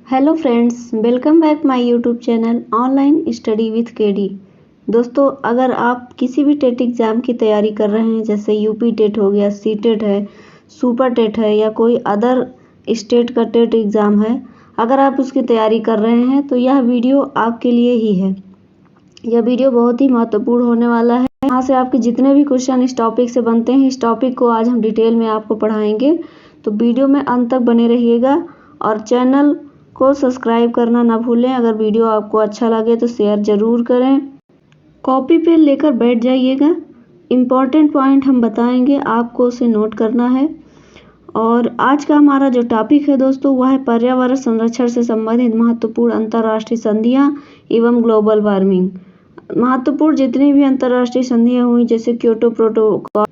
Hello friends, welcome back my YouTube channel online study with KD. दोस्तों, अगर आप किसी भी टेट एग्ज़ाम की तैयारी कर रहे हैं, जैसे यूपी टेट हो गया, सी टेट है, सुपर टेट है या कोई अदर स्टेट का टेट एग्ज़ाम है, अगर आप उसकी तैयारी कर रहे हैं तो यह वीडियो आपके लिए ही है। यह वीडियो बहुत ही महत्वपूर्ण होने वाला है। यहाँ से आपके जितने भी क्वेश्चन इस टॉपिक से बनते हैं, इस टॉपिक को आज हम डिटेल में आपको पढ़ाएंगे। तो वीडियो में अंत तक बने रहिएगा और चैनल को सब्सक्राइब करना ना भूलें। अगर वीडियो आपको अच्छा लगे तो शेयर ज़रूर करें। कॉपी पेन लेकर बैठ जाइएगा। इम्पॉर्टेंट पॉइंट हम बताएंगे, आपको उसे नोट करना है। और आज का हमारा जो टॉपिक है दोस्तों, वह है पर्यावरण संरक्षण से संबंधित महत्वपूर्ण अंतर्राष्ट्रीय संधियां एवं ग्लोबल वार्मिंग। महत्वपूर्ण जितनी भी अंतर्राष्ट्रीय संधियां हुई, जैसे क्योटो प्रोटोकॉल,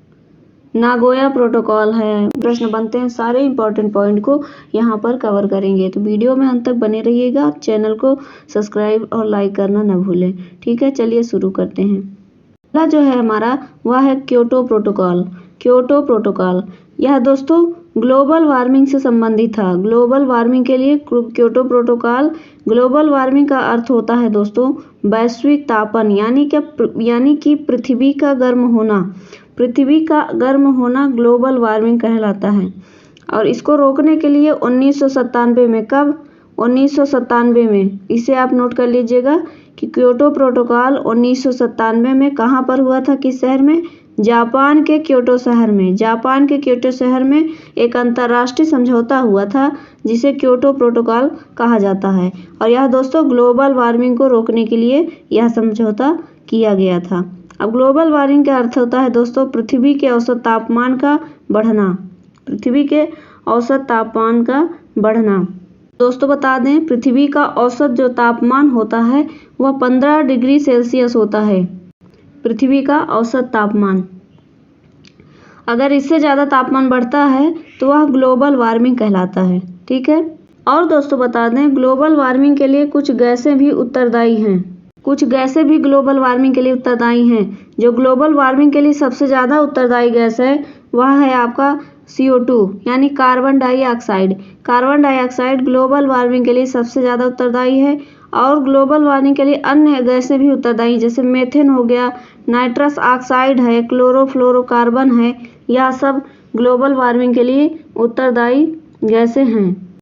नागोया प्रोटोकॉल है, प्रश्न बनते हैं, सारे इंपॉर्टेंट पॉइंट को यहाँ पर कवर करेंगे। तो वीडियो में अंत तक बने रहिएगा। चैनल को सब्सक्राइब और लाइक करना न भूलें। ठीक है, चलिए शुरू करते हैं। पहला जो है हमारा, वह है क्योटो प्रोटोकॉल। क्योटो प्रोटोकॉल यह दोस्तों ग्लोबल वार्मिंग से संबंधित था। ग्लोबल वार्मिंग के लिए क्योटो प्रोटोकॉल, ग्लोबल वार्मिंग का अर्थ होता है दोस्तों वैश्विक तापन, यानी कि पृथ्वी का गर्म होना। पृथ्वी का गर्म होना ग्लोबल वार्मिंग कहलाता है। और इसको रोकने के लिए 1997 में, कब? 1997 में, इसे आप नोट कर लीजिएगा कि क्योटो प्रोटोकॉल 1997 में कहाँ पर हुआ था, किस शहर में? जापान के क्योटो शहर में। जापान के क्योटो शहर में एक अंतर्राष्ट्रीय समझौता हुआ था, जिसे क्योटो प्रोटोकॉल कहा जाता है। और यह दोस्तों ग्लोबल वार्मिंग को रोकने के लिए यह समझौता किया गया था। अब ग्लोबल वार्मिंग का अर्थ होता है दोस्तों पृथ्वी के औसत तापमान का बढ़ना। पृथ्वी के औसत तापमान का बढ़ना। दोस्तों बता दें, पृथ्वी का औसत जो तापमान होता है वह 15 डिग्री सेल्सियस होता है। पृथ्वी का औसत तापमान, अगर इससे ज़्यादा तापमान बढ़ता है तो वह ग्लोबल वार्मिंग कहलाता है। ठीक है। और दोस्तों बता दें, ग्लोबल वार्मिंग के लिए कुछ गैसें भी उत्तरदायी हैं। कुछ गैसें भी ग्लोबल वार्मिंग के लिए उत्तरदायी हैं। जो ग्लोबल वार्मिंग के लिए सबसे ज़्यादा उत्तरदायी गैस है वह है आपका CO2, यानी carbon dioxide. Carbon dioxide global warming के लिए सबसे ज़्यादा उत्तरदायी है। और ग्लोबल वार्मिंग के लिए अन्य गैसें भी उत्तरदायी, जैसे मेथेन हो गया, नाइट्रस ऑक्साइड है, क्लोरोफ्लोरोकार्बन है। यह सब ग्लोबल वार्मिंग के लिए उत्तरदायी गैसें हैं।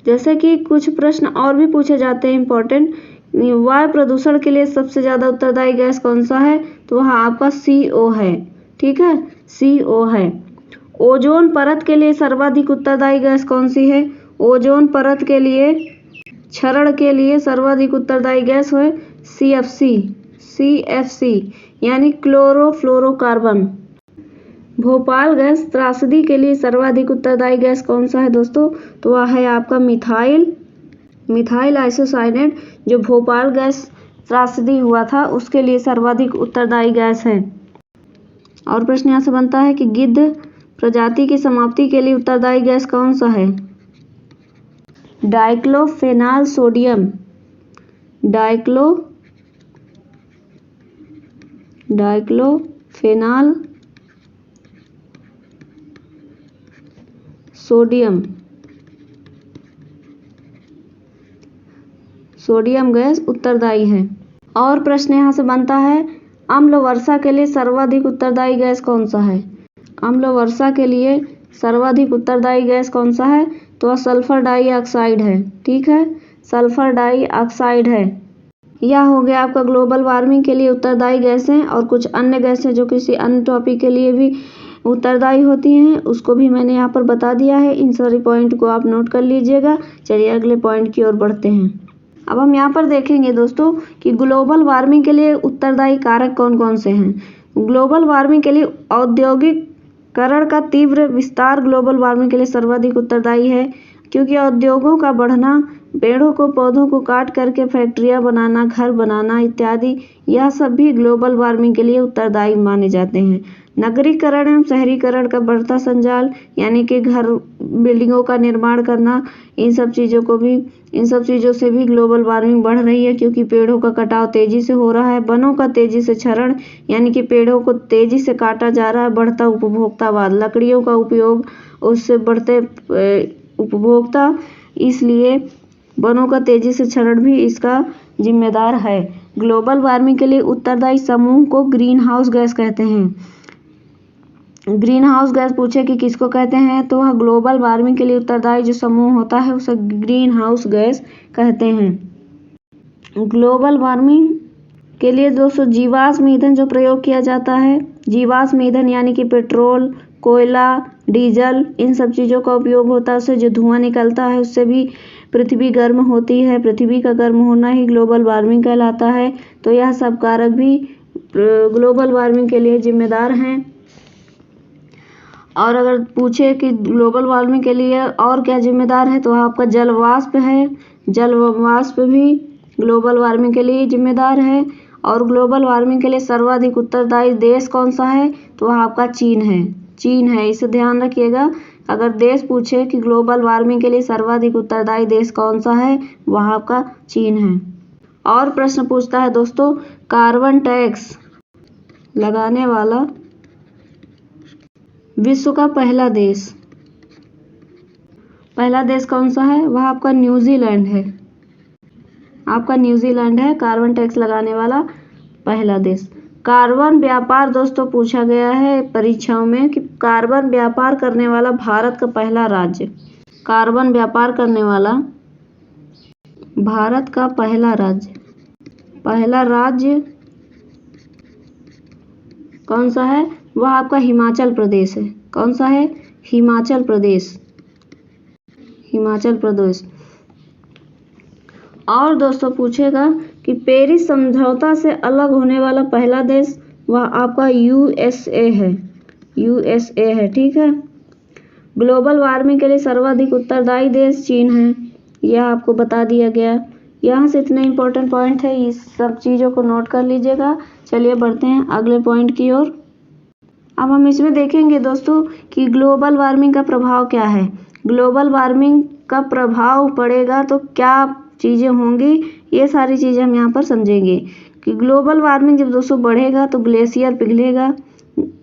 जैसे कि कुछ प्रश्न और भी पूछे जाते हैं इंपॉर्टेंट, वायु प्रदूषण के लिए सबसे ज़्यादा उत्तरदायी गैस कौन सा है? तो वह आपका CO है। ठीक है, CO है। ओजोन परत के लिए सर्वाधिक उत्तरदायी गैस कौन सी है? ओजोन परत के लिए, क्षरण के लिए सर्वाधिक उत्तरदायी गैस है CFC, यानी क्लोरोफ्लोरोकार्बन। भोपाल गैस त्रासदी के लिए सर्वाधिक उत्तरदायी गैस कौन सा है दोस्तों? तो वह है आपका मिथाइल आइसोसाइनेट। जो भोपाल गैस त्रासदी हुआ था उसके लिए सर्वाधिक उत्तरदायी गैस है। और प्रश्न यहाँ से बनता है कि गिद्ध प्रजाति की समाप्ति के लिए उत्तरदायी गैस कौन सा है? डाइक्लोफेनाल सोडियम। डाइक्लोफेनाल सोडियम गैस उत्तरदायी है। और प्रश्न यहाँ से बनता है, अम्ल वर्षा के लिए सर्वाधिक उत्तरदायी गैस कौन सा है? अम्ल वर्षा के लिए सर्वाधिक उत्तरदायी गैस कौन सा है? तो वह सल्फर डाइऑक्साइड है। ठीक है, सल्फर डाइऑक्साइड है। यह हो गया आपका ग्लोबल वार्मिंग के लिए उत्तरदायी गैसें। और कुछ अन्य गैसें जो किसी अन्य टॉपिक के लिए भी उत्तरदायी होती हैं, उसको भी मैंने यहाँ पर बता दिया है। इन सारी पॉइंट को आप नोट कर लीजिएगा। चलिए अगले पॉइंट की ओर बढ़ते हैं। अब हम यहाँ पर देखेंगे दोस्तों कि ग्लोबल वार्मिंग के लिए उत्तरदायी कारक कौन कौन से हैं। ग्लोबल वार्मिंग के लिए औद्योगिकरण का तीव्र विस्तार ग्लोबल वार्मिंग के लिए सर्वाधिक उत्तरदायी है, क्योंकि उद्योगों का बढ़ना, पेड़ों को पौधों को काट करके फैक्ट्रियाँ बनाना, घर बनाना इत्यादि, यह सब भी ग्लोबल वार्मिंग के लिए उत्तरदायी माने जाते हैं। नगरीकरण एवं शहरीकरण का बढ़ता संजाल, यानी कि घर, बिल्डिंगों का निर्माण करना, इन सब चीज़ों से भी ग्लोबल वार्मिंग बढ़ रही है, क्योंकि पेड़ों का कटाव तेजी से हो रहा है। वनों का तेजी से क्षरण, यानी कि पेड़ों को तेजी से काटा जा रहा है। बढ़ता उपभोक्तावाद, लकड़ियों का उपयोग, उससे बढ़ते उपभोक्ता, इसलिए वनों का तेजी से क्षरण भी इसका जिम्मेदार है। ग्लोबल वार्मिंग के लिए उत्तरदायी समूह को ग्रीन हाउस गैस कहते हैं। ग्रीन हाउस गैस पूछे कि किसको कहते हैं, तो वह ग्लोबल वार्मिंग के लिए उत्तरदायी जो समूह होता है उसे ग्रीन हाउस गैस कहते हैं। ग्लोबल वार्मिंग के लिए दोस्तों जीवाश्म ईंधन जो प्रयोग किया जाता है, जीवाश्म ईंधन यानी कि पेट्रोल, कोयला, डीजल, इन सब चीज़ों का उपयोग होता है। उससे जो धुआं निकलता है उससे भी पृथ्वी गर्म होती है। पृथ्वी का गर्म होना ही ग्लोबल वार्मिंग कहलाता है। तो यह सब कारक भी ग्लोबल वार्मिंग के लिए जिम्मेदार हैं। और अगर पूछे कि ग्लोबल वार्मिंग के लिए और क्या जिम्मेदार है, तो आपका जल वाष्प है। जल वाष्प भी ग्लोबल वार्मिंग के लिए जिम्मेदार है। और ग्लोबल वार्मिंग के लिए सर्वाधिक उत्तरदायी देश कौन सा है, तो वह आपका चीन है। चीन है, इसे ध्यान रखिएगा। अगर देश पूछे कि ग्लोबल वार्मिंग के लिए सर्वाधिक उत्तरदायी देश कौन सा है, वह आपका चीन है। और प्रश्न पूछता है दोस्तों, कार्बन टैक्स लगाने वाला विश्व का पहला देश कौन सा है, वह आपका न्यूजीलैंड है। आपका न्यूजीलैंड है कार्बन टैक्स लगाने वाला पहला देश। कार्बन व्यापार दोस्तों पूछा गया है परीक्षाओं में कि कार्बन व्यापार करने वाला भारत का पहला राज्य, कार्बन व्यापार करने वाला भारत का पहला राज्य कौन सा है, वह आपका हिमाचल प्रदेश है। कौन सा है, हिमाचल प्रदेश। और दोस्तों पूछेगा कि पेरिस समझौता से अलग होने वाला पहला देश, वह आपका यूएसए है। ठीक है। ग्लोबल वार्मिंग के लिए सर्वाधिक उत्तरदायी देश चीन है, यह आपको बता दिया गया। यहाँ से इतने इम्पोर्टेंट पॉइंट है, इस सब चीज़ों को नोट कर लीजिएगा। चलिए बढ़ते हैं अगले पॉइंट की ओर। अब हम इसमें देखेंगे दोस्तों कि ग्लोबल वार्मिंग का प्रभाव क्या है। ग्लोबल वार्मिंग का प्रभाव पड़ेगा तो क्या चीज़ें होंगी, ये सारी चीज़ें हम यहाँ पर समझेंगे कि ग्लोबल वार्मिंग जब दोस्तों बढ़ेगा तो ग्लेशियर पिघलेगा,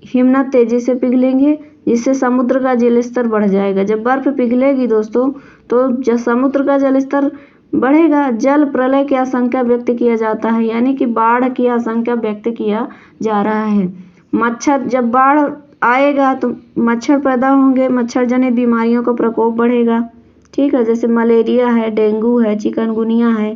हिमनद तेजी से पिघलेंगे, जिससे समुद्र का जल स्तर बढ़ जाएगा। जब बर्फ पिघलेगी दोस्तों तो जब समुद्र का जल स्तर बढ़ेगा, जल प्रलय की आशंका व्यक्त किया जाता है, यानी कि बाढ़ की आशंका व्यक्त किया जा रहा है। मच्छर, जब बाढ़ आएगा तो मच्छर पैदा होंगे, मच्छर जनित बीमारियों का प्रकोप बढ़ेगा। ठीक है, जैसे मलेरिया है, डेंगू है, चिकनगुनिया है,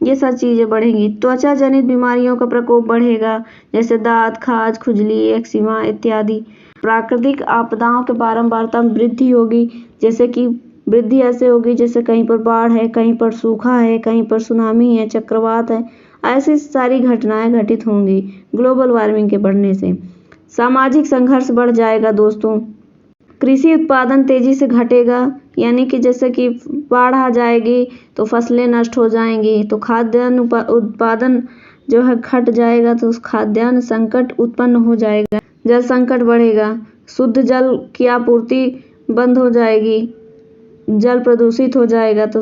ये सब चीज़ें बढ़ेंगी। त्वचा जनित बीमारियों का प्रकोप बढ़ेगा, जैसे दांत, खाज, खुजली, एक्जिमा इत्यादि। प्राकृतिक आपदाओं के बारंबारता में वृद्धि होगी, जैसे कि वृद्धि ऐसे होगी जैसे कहीं पर बाढ़ है, कहीं पर सूखा है, कहीं पर सुनामी है, चक्रवात है, ऐसी सारी घटनाएं घटित होंगी ग्लोबल वार्मिंग के बढ़ने से। सामाजिक संघर्ष बढ़ जाएगा दोस्तों। कृषि उत्पादन तेजी से घटेगा, यानी कि जैसे कि बाढ़ आ जाएगी तो फसलें नष्ट हो जाएंगी, तो खाद्यान्न उत्पादन जो है घट जाएगा, तो उस खाद्यान्न संकट उत्पन्न हो जाएगा। जल संकट बढ़ेगा, शुद्ध जल की आपूर्ति बंद हो जाएगी, जल प्रदूषित हो जाएगा, तो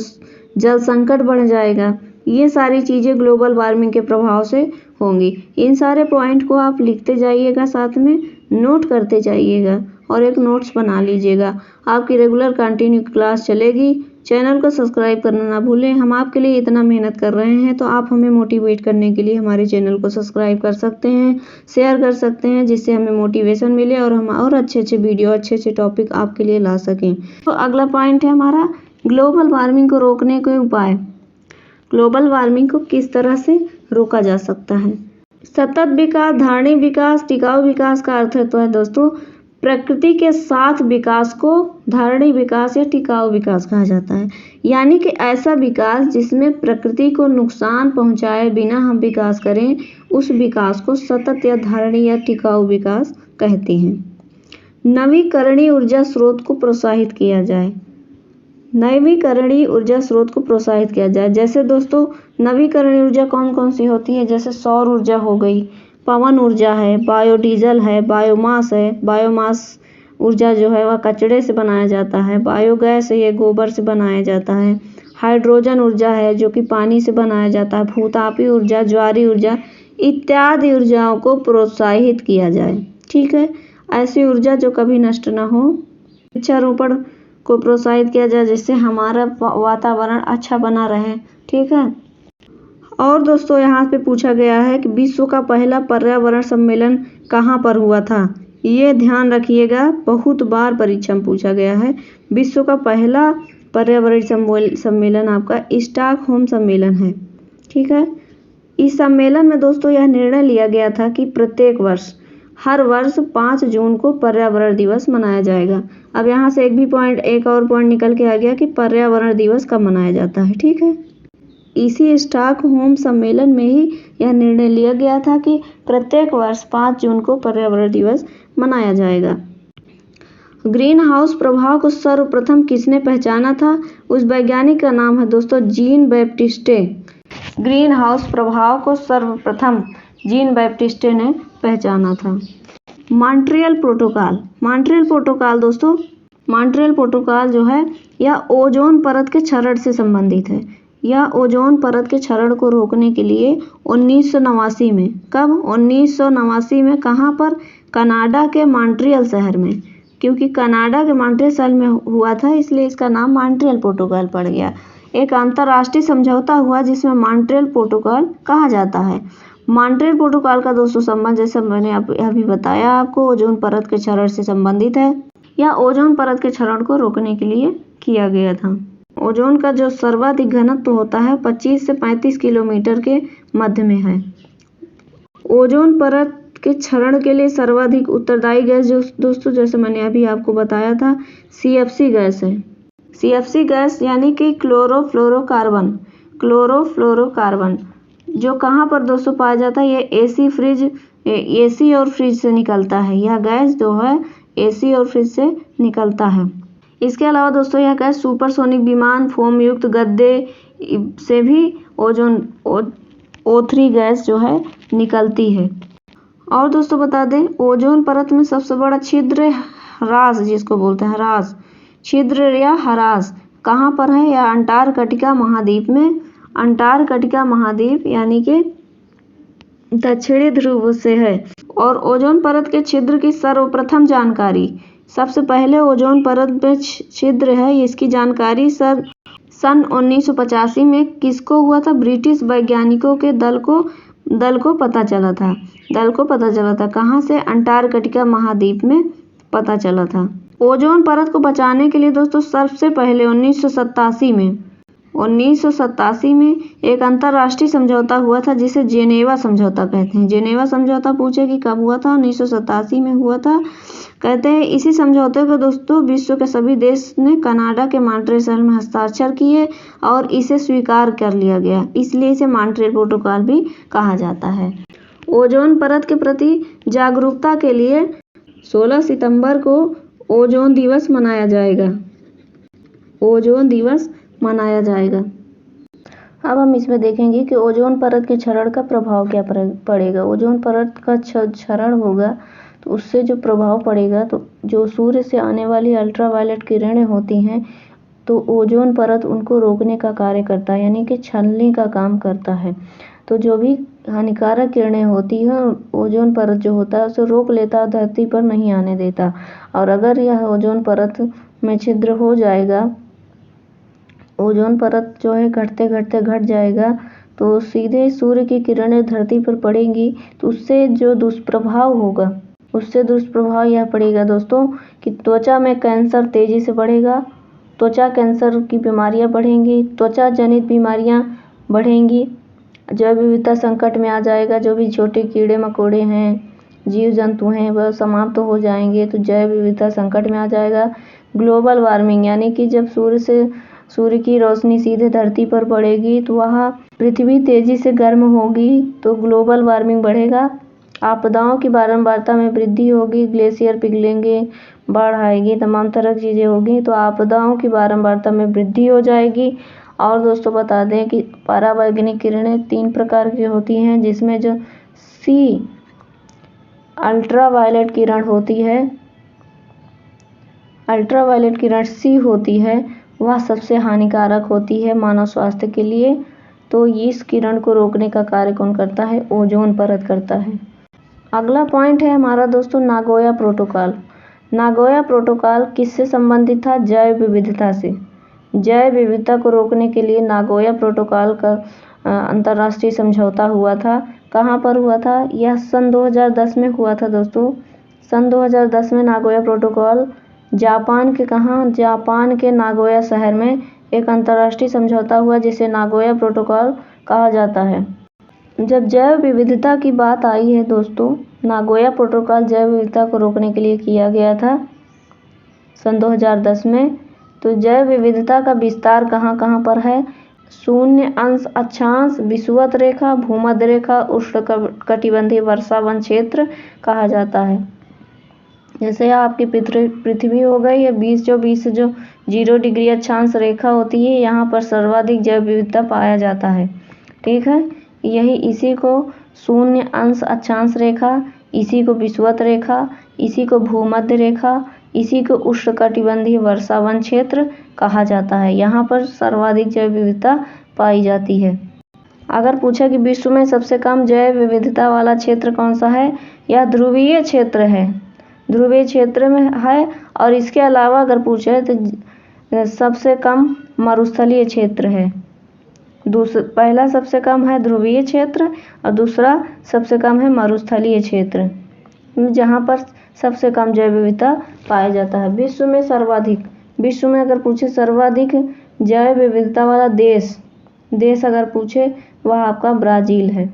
जल संकट बढ़ जाएगा। ये सारी चीज़ें ग्लोबल वार्मिंग के प्रभाव से होंगी। इन सारे पॉइंट को आप लिखते जाइएगा, साथ में नोट करते जाइएगा और एक नोट्स बना लीजिएगा। आपकी रेगुलर कंटिन्यू क्लास चलेगी। चैनल को सब्सक्राइब करना ना भूलें। हम आपके लिए इतना मेहनत कर रहे हैं, तो आप हमें मोटिवेट करने के लिए हमारे चैनल को सब्सक्राइब कर सकते हैं, शेयर कर सकते हैं, जिससे हमें मोटिवेशन मिले और हम और अच्छे वीडियो, अच्छे टॉपिक आपके लिए ला सकें। तो अगला पॉइंट है हमारा ग्लोबल वार्मिंग को रोकने के उपाय। ग्लोबल वार्मिंग को किस तरह से रोका जा सकता है। सतत विकास, धारणीय विकास, टिकाऊ विकास का अर्थ है दोस्तों प्रकृति के साथ विकास को धारणीय विकास या टिकाऊ विकास कहा जाता है, यानी कि ऐसा विकास जिसमें प्रकृति को नुकसान पहुंचाए बिना हम विकास करें, उस विकास को सतत या धारणीय या टिकाऊ विकास कहते हैं। नवीकरणीय ऊर्जा स्रोत को प्रोत्साहित किया जाए। नवीकरणीय ऊर्जा स्रोत को प्रोत्साहित किया जाए, जैसे दोस्तों नवीकरणीय ऊर्जा कौन कौन सी होती है, जैसे सौर ऊर्जा हो गई, पवन ऊर्जा है, बायोडीजल है, बायोमास है। बायोमास ऊर्जा जो है वह कचड़े से बनाया जाता है। बायोगैस है, ये गोबर से बनाया जाता है। हाइड्रोजन ऊर्जा है जो कि पानी से बनाया जाता है। भूतापी ऊर्जा, ज्वारीय ऊर्जा इत्यादि ऊर्जाओं को प्रोत्साहित किया जाए। ठीक है, ऐसी ऊर्जा जो कभी नष्ट न हो। वृक्षारोपण को प्रोत्साहित किया जाए, जिससे हमारा वातावरण अच्छा बना रहे। ठीक है। और दोस्तों यहाँ पे पूछा गया है कि विश्व का पहला पर्यावरण सम्मेलन कहाँ पर हुआ था। ये ध्यान रखिएगा, बहुत बार परीक्षा में पूछा गया है। विश्व का पहला पर्यावरण सम्मेलन आपका स्टॉकहोम सम्मेलन है। ठीक है। इस सम्मेलन में दोस्तों यह निर्णय लिया गया था कि प्रत्येक वर्ष हर वर्ष 5 जून को पर्यावरण दिवस मनाया जाएगा। अब यहाँ से एक और पॉइंट निकल के आ गया कि पर्यावरण दिवस कब मनाया जाता है। ठीक है। इसी स्टॉकहोम सम्मेलन में ही यह निर्णय लिया गया था कि प्रत्येक वर्ष 5 जून को पर्यावरण दिवस मनाया जाएगा। ग्रीन हाउस प्रभाव को सर्वप्रथम किसने पहचाना था? उस वैज्ञानिक का नाम है दोस्तों जीन बैप्टिस्टे। ग्रीन हाउस प्रभाव को सर्वप्रथम जीन बैप्टिस्टे ने पहचाना था। मॉन्ट्रियल प्रोटोकॉल दोस्तों, मॉन्ट्रियल प्रोटोकॉल जो है यह ओजोन परत के क्षरण से संबंधित है। यह ओजोन परत के क्षरण को रोकने के लिए 1989 में, कब 1989 में कहाँ पर? कनाडा के मॉन्ट्रियल शहर में। क्योंकि कनाडा के मॉन्ट्रियल शहर में हुआ था, इसलिए इसका नाम मॉन्ट्रियल प्रोटोकॉल पड़ गया। एक अंतर्राष्ट्रीय समझौता हुआ जिसमें मॉन्ट्रियल प्रोटोकॉल कहा जाता है। मॉन्ट्रियल प्रोटोकॉल का दोस्तों संबंध, जैसे मैंने अभी बताया आपको, ओजोन परत के क्षरण से संबंधित है। यह ओजोन परत के क्षरण को रोकने के लिए किया गया था। ओजोन का जो सर्वाधिक घनत्व होता है 25 से 35 किलोमीटर के मध्य में है। ओजोन परत के क्षरण के लिए सर्वाधिक उत्तरदायी गैस जो दोस्तों, जैसे मैंने अभी आपको बताया था, CFC गैस है। CFC गैस यानी कि क्लोरोफ्लोरोकार्बन, जो कहाँ पर दोस्तों पाया जाता है? ये AC और फ्रिज से निकलता है। यह गैस जो है AC और फ्रिज से निकलता है। इसके अलावा दोस्तों यह गैस सुपरसोनिक विमान, फोम युक्त गद्दे से भी O3 गैस जो है निकलती है। और दोस्तों बता दें, ओजोन परत में सबसे बड़ा छिद्र ह्रास, जिसको बोलते हैं ह्रास, छिद्र या ह्रास कहाँ पर है? या अंटार्कटिका महाद्वीप में। अंटार्कटिका महाद्वीप यानी कि दक्षिणी ध्रुव से है। और ओजोन परत के छिद्र की सर्वप्रथम जानकारी, सबसे पहले ओजोन परत में छिद्र है, इसकी जानकारी सन 1985 में किसको हुआ था? ब्रिटिश वैज्ञानिकों के दल को पता चला था। कहाँ से? अंटार्कटिका महाद्वीप में पता चला था। ओजोन परत को बचाने के लिए दोस्तों सबसे पहले 1987 में एक अंतर्राष्ट्रीय समझौता हुआ था, जिसे जेनेवा समझौता कहते हैं। जेनेवा समझौता पूछे कि कब हुआ था? 1987 में हुआ था। कहते हैं इसी समझौते को दोस्तों विश्व के सभी देश ने कनाडा के मॉन्ट्रियल शहर में हस्ताक्षर किए और इसे स्वीकार कर लिया गया, इसलिए इसे मॉन्ट्रियल प्रोटोकॉल भी कहा जाता है। ओजोन परत के प्रति जागरूकता के लिए 16 सितंबर को ओजोन दिवस मनाया जाएगा। अब हम इसमें देखेंगे कि ओजोन परत के क्षरण का प्रभाव क्या पड़ेगा। ओजोन परत का क्षरण होगा तो उससे जो प्रभाव पड़ेगा, तो जो सूर्य से आने वाली अल्ट्रावायलेट किरणें होती हैं, तो ओजोन परत उनको रोकने का कार्य करता है, यानी कि छलनी का काम करता है। तो जो भी हानिकारक किरणें होती हैं, ओजोन परत जो होता है उसे रोक लेता, धरती पर नहीं आने देता। और अगर यह ओजोन परत में छिद्र हो जाएगा, ओजोन परत जो है घट जाएगा, तो सीधे सूर्य की किरणें धरती पर पड़ेंगी, तो उससे जो दुष्प्रभाव यह पड़ेगा दोस्तों कि त्वचा में कैंसर तेजी से बढ़ेगा, त्वचा कैंसर की बीमारियां बढ़ेंगी, त्वचा जनित बीमारियां बढ़ेंगी, जैव विविधता संकट में आ जाएगा। जो भी छोटे कीड़े मकोड़े हैं, जीव जंतु हैं, वह समाप्त हो जाएंगे, तो जैव विविधता संकट में आ जाएगा। ग्लोबल वार्मिंग यानी कि जब सूर्य की रोशनी सीधे धरती पर पड़ेगी तो वह पृथ्वी तेजी से गर्म होगी, तो ग्लोबल वार्मिंग बढ़ेगा। आपदाओं की बारंबारता में वृद्धि होगी, ग्लेशियर पिघलेंगे, बाढ़ आएगी, तमाम तरह की चीज़ें होगी, तो आपदाओं की बारंबारता में वृद्धि हो जाएगी। और दोस्तों बता दें कि परावैंगनिक किरणें 3 प्रकार की होती हैं, जिसमें जो अल्ट्रावायलेट किरण सी होती है, वह सबसे हानिकारक होती है मानव स्वास्थ्य के लिए। तो इस किरण को रोकने का कार्य कौन करता है? ओजोन परत करता है। अगला पॉइंट है हमारा दोस्तों नागोया प्रोटोकॉल। नागोया प्रोटोकॉल किससे संबंधित था? जैव विविधता से। जैव विविधता को रोकने के लिए नागोया प्रोटोकॉल का अंतर्राष्ट्रीय समझौता हुआ था। कहाँ पर हुआ था? यह सन 2010 में हुआ था दोस्तों। सन 2010 में नागोया प्रोटोकॉल जापान के कहाँ? जापान के नागोया शहर में एक अंतर्राष्ट्रीय समझौता हुआ जिसे नागोया प्रोटोकॉल कहा जाता है। जब जैव विविधता की बात आई है दोस्तों, नागोया प्रोटोकॉल जैव विविधता को रोकने के लिए किया गया था सन 2010 में। तो जैव विविधता का विस्तार कहाँ कहाँ पर है? 0 अंश अक्षांश, विषुवत रेखा, भूमध्य रेखा, उष्णकटिबंधीय वर्षावन क्षेत्र कहा जाता है। जैसे आपकी पृथ्वी हो गई है 20 जो 0 डिग्री अक्षांश रेखा होती है, यहाँ पर सर्वाधिक जैव विविधता पाया जाता है। ठीक है, यही इसी को 0 अंश अक्षांश रेखा, इसी को विषुवत रेखा, इसी को भूमध्य रेखा, इसी को उष्णकटिबंधीय वर्षावन क्षेत्र कहा जाता है। यहाँ पर सर्वाधिक जैव विविधता पाई जाती है। अगर पूछा कि विश्व में सबसे कम जैव विविधता वाला क्षेत्र कौन सा है? यह ध्रुवीय क्षेत्र है, ध्रुवीय क्षेत्र में है। और इसके अलावा अगर पूछे तो सबसे कम मरुस्थलीय क्षेत्र है। पहला सबसे कम है ध्रुवीय क्षेत्र और दूसरा सबसे कम है मरुस्थलीय क्षेत्र, जहाँ पर सबसे कम जैव विविधता पाया जाता है। विश्व में सर्वाधिक, विश्व में अगर पूछे सर्वाधिक जैव विविधता वाला देश अगर पूछे वह आपका ब्राज़ील है।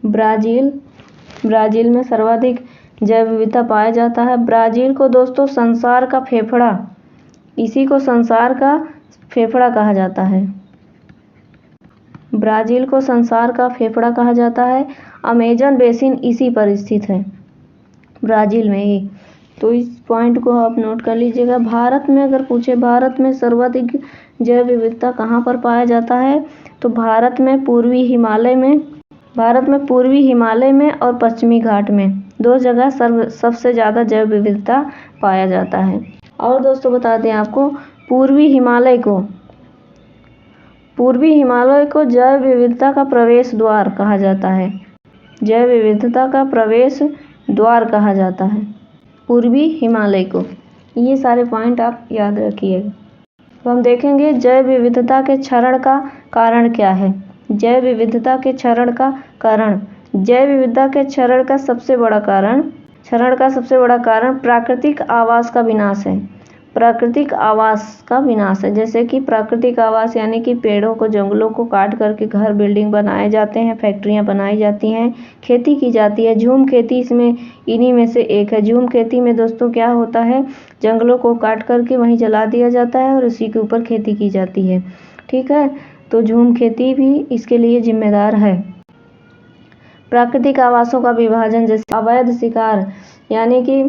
ब्राज़ील में सर्वाधिक जैव विविधता पाया जाता है। ब्राज़ील को दोस्तों संसार का फेफड़ा, इसी को संसार का फेफड़ा कहा जाता है। ब्राज़ील को संसार का फेफड़ा कहा जाता है। अमेजन बेसिन इसी पर स्थित है, ब्राज़ील में ही। तो इस पॉइंट को आप नोट कर लीजिएगा। भारत में अगर पूछे भारत में सर्वाधिक जैव विविधता कहाँ पर पाया जाता है? तो भारत में पूर्वी हिमालय में और पश्चिमी घाट में, 2 जगह सबसे ज़्यादा जैव विविधता पाया जाता है। और दोस्तों बता दें आपको, पूर्वी हिमालय को जैव विविधता का प्रवेश द्वार कहा जाता है। जैव विविधता का प्रवेश द्वार कहा जाता है पूर्वी हिमालय को। ये सारे पॉइंट आप याद रखिएगा। तो हम देखेंगे जैव विविधता के क्षरण का कारण क्या है। जैव विविधता के क्षरण का कारण, जैव विविधता के क्षरण का सबसे बड़ा कारण प्राकृतिक आवास का विनाश है। प्राकृतिक आवास का विनाश है, जैसे कि प्राकृतिक आवास यानी कि पेड़ों को, जंगलों को काट करके घर बिल्डिंग बनाए जाते हैं, फैक्ट्रियां बनाई जाती हैं, खेती की जाती है। झूम खेती इसमें इन्हीं में से एक है। झूम खेती में दोस्तों क्या होता है, जंगलों को काट करके वहीं जला दिया जाता है और उसी के ऊपर खेती की जाती है। ठीक है, तो झूम खेती भी इसके लिए जिम्मेदार है। प्राकृतिक आवासों का विभाजन, जैसे अवैध शिकार, यानी कि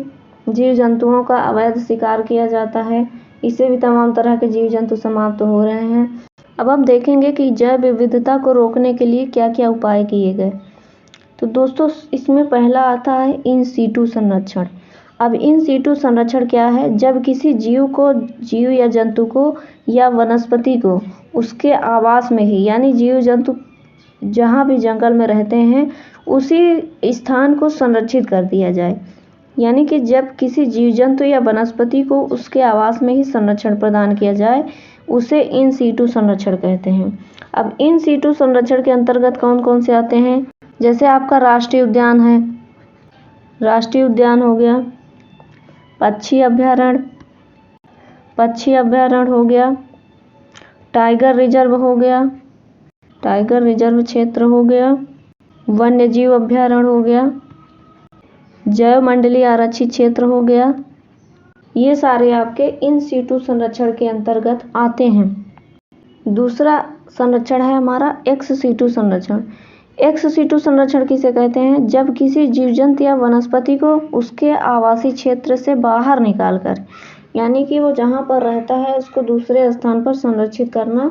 जीव जंतुओं का अवैध शिकार किया जाता है, इससे भी तमाम तरह के जीव जंतु समाप्त हो रहे हैं। अब हम देखेंगे कि जैव विविधता को रोकने के लिए क्या क्या उपाय किए गए। तो दोस्तों इसमें पहला आता है इन सीटू संरक्षण। अब इन सीटू संरक्षण क्या है? जब किसी जीव या जंतु को या वनस्पति को उसके आवास में ही, यानी जीव जंतु जहाँ भी जंगल में रहते हैं उसी स्थान को संरक्षित कर दिया जाए। यानी कि जब किसी जीव जंतु या वनस्पति को उसके आवास में ही संरक्षण प्रदान किया जाए, उसे इन सीटू संरक्षण कहते हैं। अब इन सीटू संरक्षण के अंतर्गत कौन कौन से आते हैं? जैसे आपका राष्ट्रीय उद्यान है, राष्ट्रीय उद्यान हो गया, पक्षी अभ्यारण्य हो गया, टाइगर रिजर्व हो गया, टाइगर रिजर्व क्षेत्र हो गया, वन्य जीव अभ्यारण्य हो गया, जैव मंडलीय आरक्षित क्षेत्र हो गया। ये सारे आपके इन सीटू संरक्षण के अंतर्गत आते हैं। दूसरा संरक्षण है हमारा एक्स सीटू संरक्षण। एक्स सीटू संरक्षण किसे कहते हैं? जब किसी जीव जंतु या वनस्पति को उसके आवासीय क्षेत्र से बाहर निकालकर, यानी कि वो जहाँ पर रहता है उसको दूसरे स्थान पर संरक्षित करना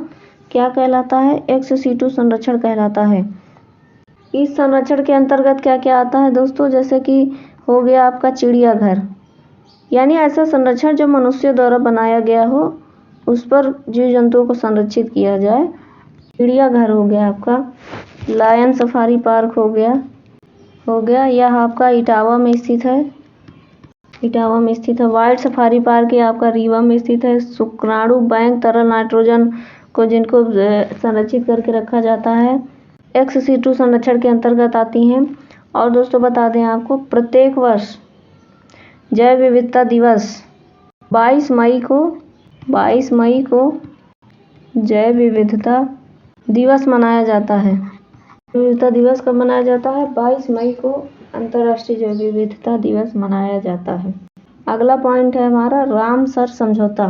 क्या कहलाता है? एक्स सीटू संरक्षण कहलाता है। इस संरक्षण के अंतर्गत क्या क्या आता है दोस्तों? जैसे कि हो गया आपका चिड़ियाघर, यानी ऐसा संरक्षण जो मनुष्य द्वारा बनाया गया हो उस पर जीव जंतुओं को संरक्षित किया जाए। चिड़ियाघर हो गया आपका, लायन सफारी पार्क हो गया, यह आपका इटावा में स्थित है। इटावा में स्थित है। वाइल्ड सफारी पार्क ये आपका रीवा में स्थित है। शुक्राणु बैंक तरल नाइट्रोजन को जिनको संरक्षित करके रखा जाता है XC2 संरक्षण के अंतर्गत आती हैं। और दोस्तों बता दें आपको, प्रत्येक वर्ष जैव विविधता दिवस 22 मई को जैव विविधता दिवस मनाया जाता है। विविधता दिवस कब मनाया जाता है? 22 मई को अंतर्राष्ट्रीय जैव विविधता दिवस मनाया जाता है। अगला पॉइंट है हमारा रामसर समझौता।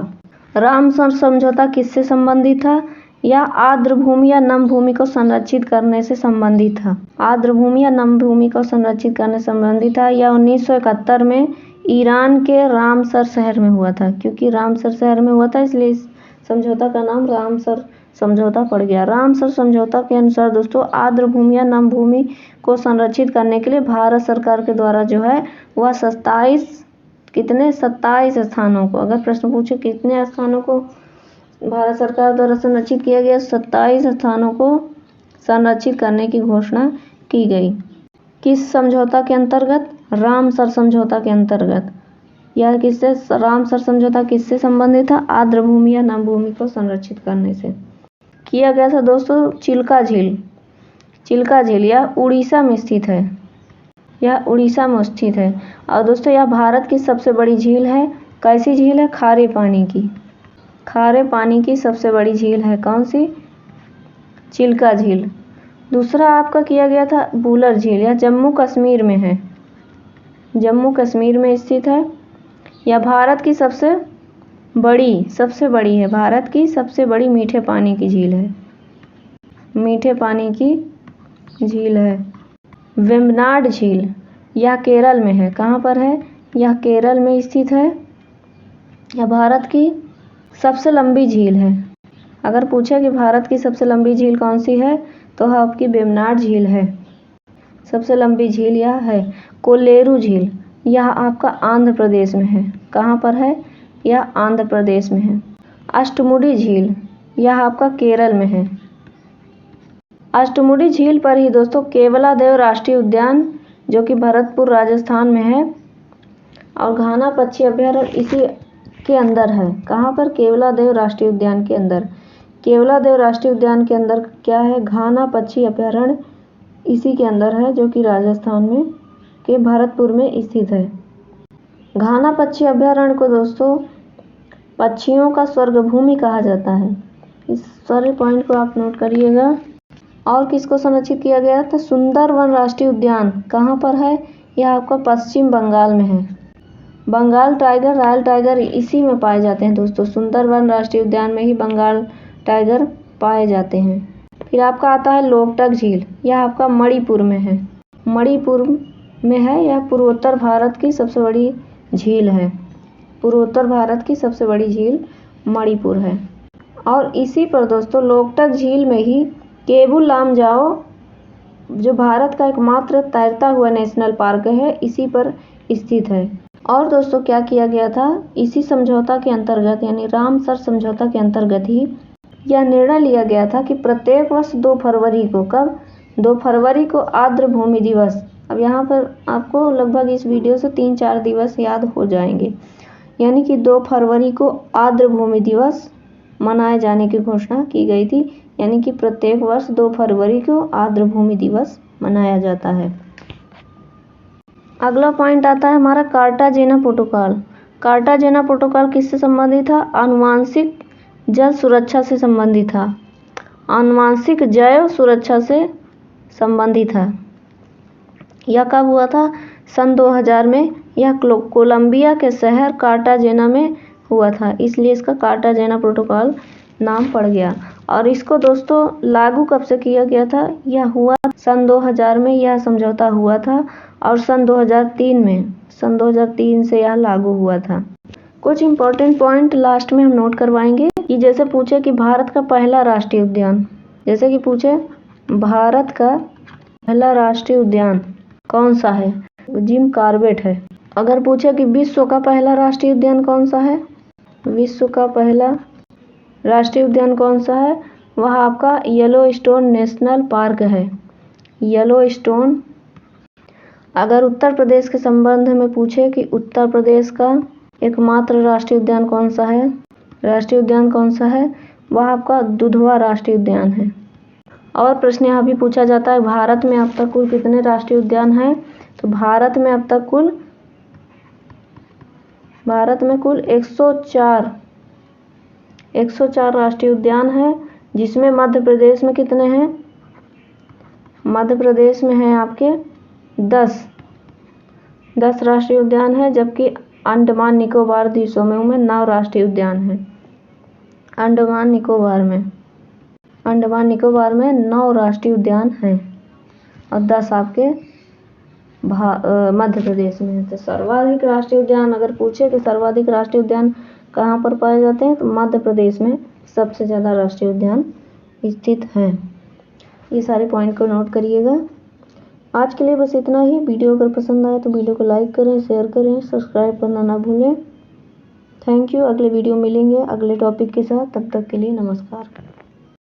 रामसर समझौता किससे संबंधित था? या आर्द्र भूमि या नम भूमि को संरक्षित करने से संबंधित था। आर्द्र भूमि या नम भूमि को संरक्षित करने से संबंधित था। यह 1971 में ईरान के रामसर शहर में हुआ था। क्योंकि रामसर शहर में हुआ था इसलिए इस समझौता का नाम रामसर समझौता पड़ गया। रामसर समझौता के अनुसार दोस्तों आर्द्र भूमि या नम भूमि को संरक्षित करने के लिए भारत सरकार के द्वारा जो है वह 27 स्थानों को, अगर प्रश्न पूछे कितने स्थानों को भारत सरकार द्वारा संरक्षित किया गया, 27 स्थानों को संरक्षित करने की घोषणा की गई। किस समझौता के अंतर्गत? रामसर समझौता के अंतर्गत। यह किससे, रामसर समझौता किससे संबंधित था? आर्द्र भूमि या नम भूमि को संरक्षित करने से किया गया था। दोस्तों चिल्का झील यह उड़ीसा में स्थित है। और दोस्तों यह भारत की सबसे बड़ी झील है। कैसी झील है? खारे पानी की सबसे बड़ी झील है। कौन सी? चिल्का झील। दूसरा आपका किया गया था बुलर झील, यह जम्मू कश्मीर में है। जम्मू कश्मीर में स्थित है। यह भारत की सबसे बड़ी है। भारत की सबसे बड़ी मीठे पानी की झील है। वेम्बनाड झील यह केरल में है। कहाँ पर है? यह केरल में स्थित है। यह भारत की सबसे लंबी झील है। अगर पूछे कि भारत की सबसे लंबी झील कौन सी है तो आपकी वेम्बनाड झील है। सबसे लंबी झील यह है। कोल्लेरू झील यह आपका आंध्र प्रदेश में है। कहाँ पर है? यह आंध्र प्रदेश में है। अष्टमुडी झील यह आपका केरल में है। अष्टमुडी झील पर ही दोस्तों केवलादेव राष्ट्रीय उद्यान जो कि भरतपुर राजस्थान में है और घाना पक्षी अभयारण्य इसी के अंदर है। कहाँ पर? केवलादेव राष्ट्रीय उद्यान के अंदर। केवलादेव राष्ट्रीय उद्यान के अंदर क्या है? घाना पक्षी अभयारण्य इसी के अंदर है जो कि राजस्थान में के भरतपुर में स्थित है। घाना पक्षी अभयारण्य को दोस्तों पक्षियों का स्वर्ग भूमि कहा जाता है। इस सारे पॉइंट को आप नोट करिएगा। और किसको संरक्षित किया गया था? सुंदरवन राष्ट्रीय उद्यान कहाँ पर है? यह आपका पश्चिम बंगाल में है। बंगाल टाइगर, रॉयल टाइगर इसी में पाए जाते हैं दोस्तों। सुंदरवन राष्ट्रीय उद्यान में ही बंगाल टाइगर पाए जाते हैं। फिर आपका आता है लोकटक झील, यह आपका मणिपुर में है। यह पूर्वोत्तर भारत की सबसे बड़ी झील है। पूर्वोत्तर भारत की सबसे बड़ी झील मणिपुर है। और इसी पर दोस्तों लोकटक झील में ही केबुल लामजाओ जो भारत का एकमात्र तैरता हुआ नेशनल पार्क है इसी पर स्थित है। और दोस्तों क्या किया गया था? इसी समझौता के अंतर्गत यानी रामसर समझौता के अंतर्गत ही यह निर्णय लिया गया था कि प्रत्येक वर्ष 2 फरवरी को, कब? 2 फरवरी को आर्द्र भूमि दिवस। अब यहाँ पर आपको लगभग इस वीडियो से 3-4 दिवस याद हो जाएंगे। यानी कि 2 फरवरी को आर्द्र भूमि दिवस मनाए जाने की घोषणा की गई थी। यानी कि प्रत्येक वर्ष 2 फरवरी को आर्द्र भूमि दिवस मनाया जाता है। अगला पॉइंट आता है हमारा कार्टाजेना प्रोटोकॉल। कार्टाजेना प्रोटोकॉल किससे संबंधित था? आनुवांशिक जल सुरक्षा से संबंधित था। आनुवांशिक जैव सुरक्षा से संबंधित था। यह कब हुआ था? सन 2000 में। यह कोलंबिया के शहर कार्टाजेना में हुआ था, इसलिए इसका कार्टाजेना प्रोटोकॉल नाम पड़ गया। और इसको दोस्तों लागू कब से किया गया था? यह हुआ सन 2000 में यह समझौता हुआ था और सन 2003 से यह लागू हुआ था। कुछ इंपॉर्टेंट पॉइंट लास्ट में हम नोट करवाएंगे कि जैसे पूछे कि भारत का पहला राष्ट्रीय उद्यान, जैसे कि पूछे भारत का पहला राष्ट्रीय उद्यान कौन सा है? जिम कॉर्बेट है। अगर पूछे कि विश्व का पहला राष्ट्रीय उद्यान कौन सा है? विश्व का पहला राष्ट्रीय उद्यान कौन सा है? वह आपका येलोस्टोन नेशनल पार्क है। येलोस्टोन अगर उत्तर प्रदेश के संबंध में पूछे कि उत्तर प्रदेश का एकमात्र राष्ट्रीय उद्यान कौन सा है, राष्ट्रीय उद्यान कौन सा है, वह आपका दुधवा राष्ट्रीय उद्यान है। और प्रश्न यहाँ भी पूछा जाता है भारत में अब तक कुल कितने राष्ट्रीय उद्यान हैं, तो भारत में अब तक कुल 104 राष्ट्रीय उद्यान हैं, जिसमें मध्य प्रदेश में कितने हैं, मध्य प्रदेश में हैं आपके 10 राष्ट्रीय उद्यान हैं, जबकि अंडमान निकोबार द्वीपों में 9 राष्ट्रीय उद्यान हैं। अंडमान निकोबार में 9 राष्ट्रीय उद्यान हैं और 10 आपके मध्य प्रदेश में है। तो सर्वाधिक राष्ट्रीय उद्यान अगर पूछे कि सर्वाधिक राष्ट्रीय उद्यान कहाँ पर पाए जाते हैं, तो मध्य प्रदेश में सबसे ज़्यादा राष्ट्रीय उद्यान स्थित हैं। ये सारे पॉइंट को नोट करिएगा। आज के लिए बस इतना ही। वीडियो अगर पसंद आए तो वीडियो को लाइक करें, शेयर करें, सब्सक्राइब करना ना भूलें। Thank you. अगले वीडियो मिलेंगे अगले टॉपिक के साथ, तब तक के लिए नमस्कार।